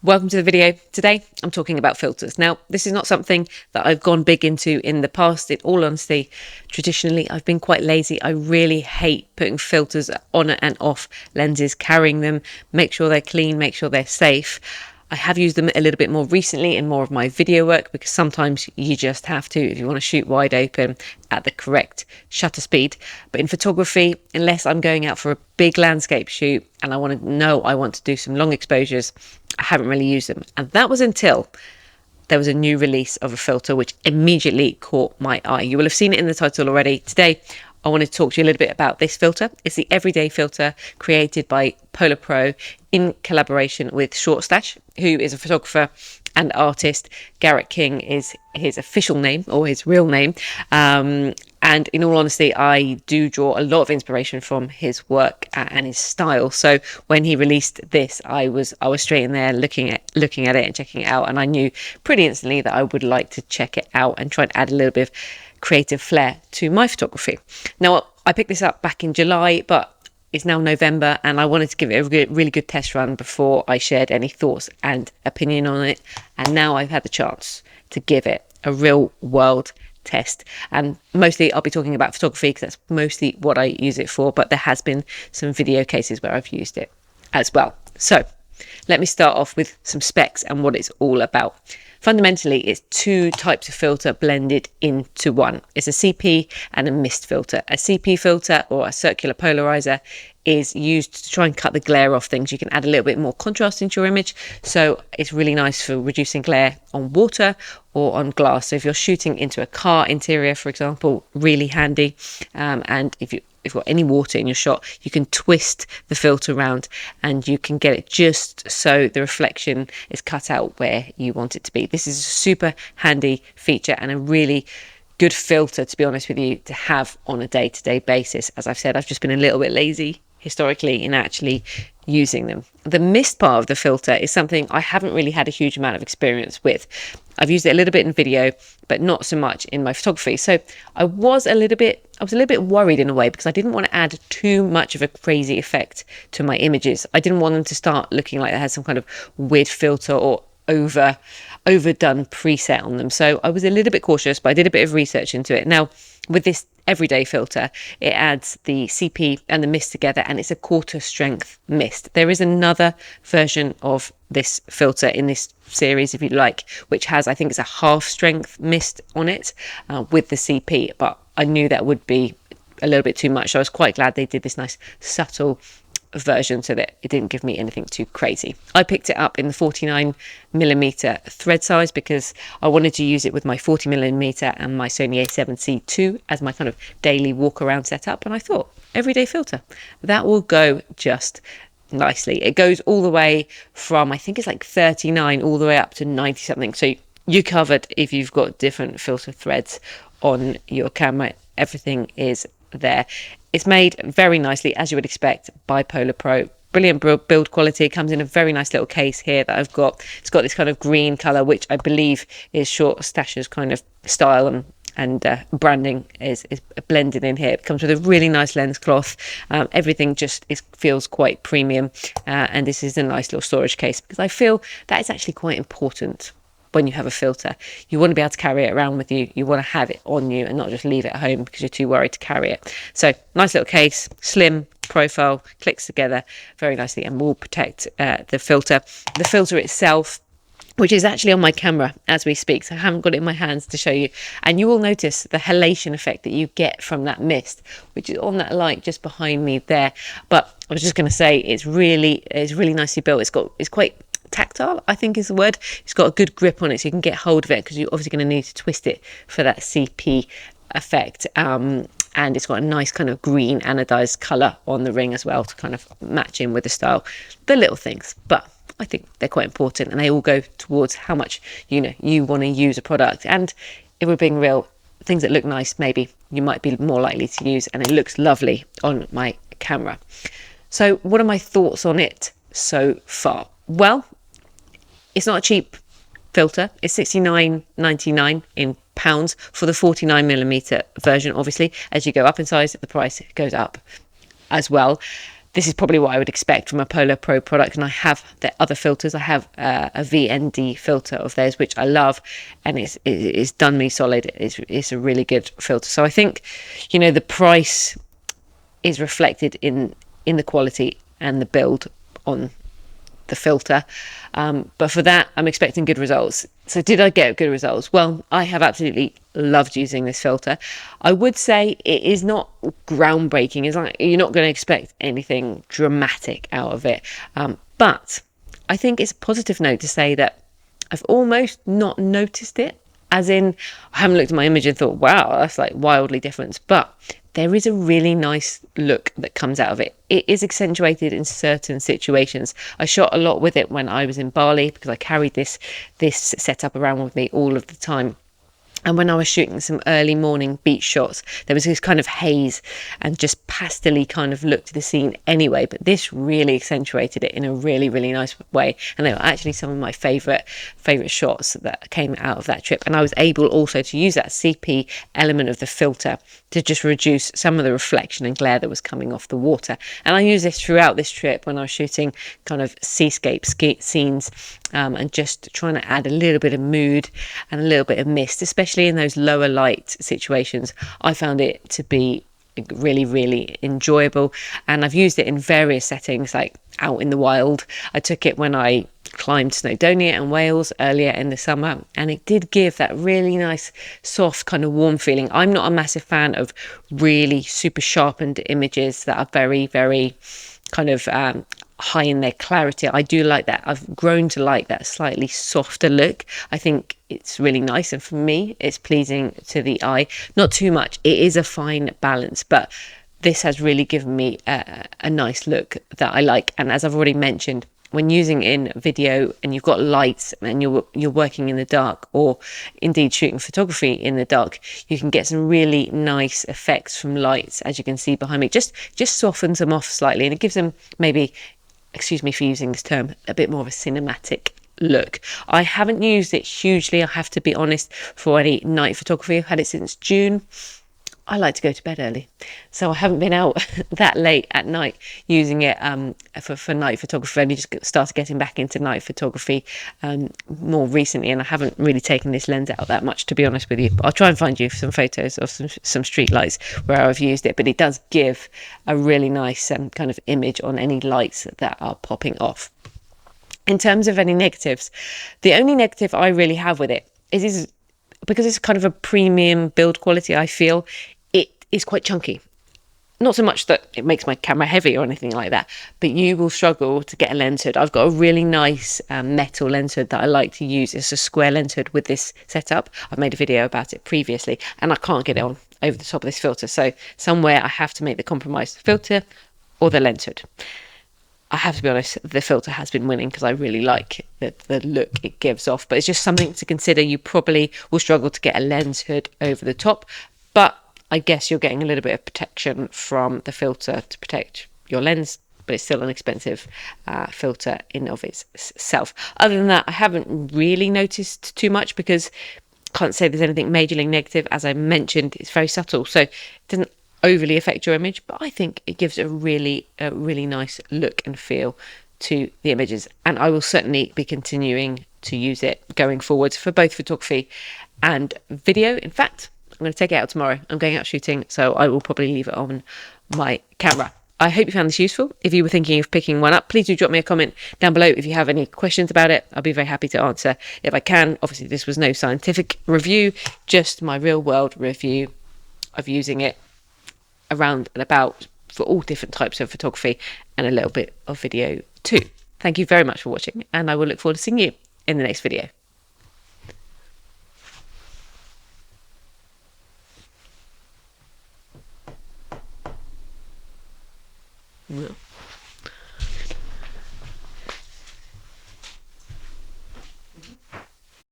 Welcome to the video. Today I'm talking about filters. Now, this is not something that I've gone big into in the past. In all honesty, traditionally I've been quite lazy. I really hate putting filters on and off lenses, carrying them, make sure they're clean, make sure they're safe. I have used them a little bit more recently in more of my video work because sometimes you just have to if you want to shoot wide open at the correct shutter speed. But in photography, unless I'm going out for a big landscape shoot and I want to do some long exposures, I haven't really used them. And that was until there was a new release of a filter which immediately caught my eye. You will have seen it in the title already. Today, I want to talk to you a little bit about this filter. It's the Everyday filter created by Polar Pro in collaboration with Shortstache, who is a photographer and artist. Garrett King is his official name or his real name. And in all honesty, I do draw a lot of inspiration from his work and his style. So when he released this, I was straight in there looking at it and checking it out, and I knew pretty instantly that I would like to check it out and try and add a little bit of creative flair to my photography. Now, I picked this up back in July, but it's now November, and I wanted to give it a really good test run before I shared any thoughts and opinion on it. And now I've had the chance to give it a real world test, and mostly I'll be talking about photography because that's mostly what I use it for, but there has been some video cases where I've used it as well. So let me start off with some specs and what it's all about. Fundamentally, it's two types of filter blended into one. It's a CP and a mist filter. A CP filter, or a circular polarizer, is used to try and cut the glare off things. You can add a little bit more contrast into your image, so it's really nice for reducing glare on water or on glass. So if you're shooting into a car interior, for example, really handy. And if you've got any water in your shot, you can twist the filter around and you can get it just so the reflection is cut out where you want it to be. This is a super handy feature and a really good filter, to be honest with you, to have on a day-to-day basis. As I've said, I've just been a little bit lazy historically in actually using them. The mist part of the filter is something I haven't really had a huge amount of experience with. I've used it a little bit in video, but not so much in my photography. So I was a little bit worried in a way because I didn't want to add too much of a crazy effect to my images. I didn't want them to start looking like they had some kind of weird filter or overdone preset on them. So I was a little bit cautious, but I did a bit of research into it. Now, with this Everyday filter, it adds the CP and the mist together, and it's a quarter strength mist. There is another version of this filter in this series, if you like, which has, I think it's a half strength mist on it with the CP, but I knew that would be a little bit too much. So I was quite glad they did this nice subtle version so that it didn't give me anything too crazy. I picked it up in the 49mm thread size because I wanted to use it with my 40mm and my Sony A7cii as my kind of daily walk around setup, and I thought, everyday filter, that will go just nicely. It goes all the way from, I think it's like 39 all the way up to 90 something, so you covered if you've got different filter threads on your camera. Everything is there. It's made very nicely, as you would expect, by Polar Pro. Brilliant build quality. It comes in a very nice little case here that I've got. It's got this kind of green colour, which I believe is Shortstache's kind of style and branding is blended in here. It comes with a really nice lens cloth. Everything just feels quite premium. And this is a nice little storage case because I feel that is actually quite important. When you have a filter, you want to be able to carry it around with you. You want to have it on you and not just leave it at home because you're too worried to carry it. So nice little case, slim profile, clicks together very nicely and will protect the filter. The filter itself, which is actually on my camera as we speak, so I haven't got it in my hands to show you, and you will notice the halation effect that you get from that mist, which is on that light just behind me there. But I was just going to say it's really nicely built. It's quite tactile, I think is the word. It's got a good grip on it, so you can get hold of it because you're obviously going to need to twist it for that CP effect. And it's got a nice kind of green anodized colour on the ring as well to kind of match in with the style. The little things, but I think they're quite important, and they all go towards how much you want to use a product. And if we're being real, things that look nice, maybe you might be more likely to use, and it looks lovely on my camera. So what are my thoughts on it so far? Well, it's not a cheap filter. It's $69.99 in pounds for the 49mm version. Obviously, as you go up in size, the price goes up as well. this is probably what I would expect from a Polar Pro product. And I have the other filters. I have a VND filter of theirs, which I love, and it's done me solid. It's a really good filter. So I think, the price is reflected in the quality and the build on the filter, but for that I'm expecting good results. So did I get good results? Well, I have absolutely loved using this filter. I would say it is not groundbreaking. It's like you're not going to expect anything dramatic out of it, but I think it's a positive note to say that I've almost not noticed it, as in I haven't looked at my image and thought, wow, that's like wildly different, but there is a really nice look that comes out of it. It is accentuated in certain situations. I shot a lot with it when I was in Bali because I carried this setup around with me all of the time. And when I was shooting some early morning beach shots, there was this kind of haze and just pastel-y kind of look to the scene anyway. But this really accentuated it in a really, really nice way. And they were actually some of my favourite shots that came out of that trip. And I was able also to use that CP element of the filter to just reduce some of the reflection and glare that was coming off the water. And I used this throughout this trip when I was shooting kind of seascape scenes, and just trying to add a little bit of mood and a little bit of mist, especially in those lower light situations. I found it to be really, really enjoyable, and I've used it in various settings, like out in the wild. I took it when I climbed Snowdonia and Wales earlier in the summer, and it did give that really nice soft kind of warm feeling. I'm not a massive fan of really super sharpened images that are very, very kind of high in their clarity. I do like that. I've grown to like that slightly softer look. I think it's really nice, and for me it's pleasing to the eye. Not too much, it is a fine balance, but this has really given me a nice look that I like. And as I've already mentioned, when using in video and you've got lights and you're working in the dark, or indeed shooting photography in the dark, you can get some really nice effects from lights, as you can see behind me. Just softens them off slightly, and it gives them maybe, excuse me for using this term, a bit more of a cinematic look. I haven't used it hugely, I have to be honest, for any night photography. I've had it since June. I like to go to bed early, so I haven't been out that late at night using it for night photography. I only just started getting back into night photography more recently, and I haven't really taken this lens out that much, to be honest with you. But I'll try and find you some photos of some street lights where I've used it, but it does give a really nice kind of image on any lights that are popping off. In terms of any negatives, the only negative I really have with it is because it's kind of a premium build quality, I feel it is quite chunky. Not so much that it makes my camera heavy or anything like that, but you will struggle to get a lens hood. I've got a really nice metal lens hood that I like to use. It's a square lens hood with this setup. I've made a video about it previously, and I can't get it on over the top of this filter. So somewhere I have to make the compromise, the filter or the lens hood. I have to be honest, the filter has been winning because I really like the look it gives off, but it's just something to consider. You probably will struggle to get a lens hood over the top, but I guess you're getting a little bit of protection from the filter to protect your lens, but it's still an expensive filter in of itself. Other than that, I haven't really noticed too much because I can't say there's anything majorly negative. As I mentioned, it's very subtle, so it doesn't overly affect your image, but I think it gives a really nice look and feel to the images, and I will certainly be continuing to use it going forwards for both photography and video. In fact, I'm going to take it out tomorrow. I'm going out shooting, so I will probably leave it on my camera. I hope you found this useful. If you were thinking of picking one up, please do drop me a comment down below if you have any questions about it. I'll be very happy to answer if I can. Obviously, this was no scientific review, just my real world review of using it around and about for all different types of photography and a little bit of video too. Thank you very much for watching, and I will look forward to seeing you in the next video. Yeah.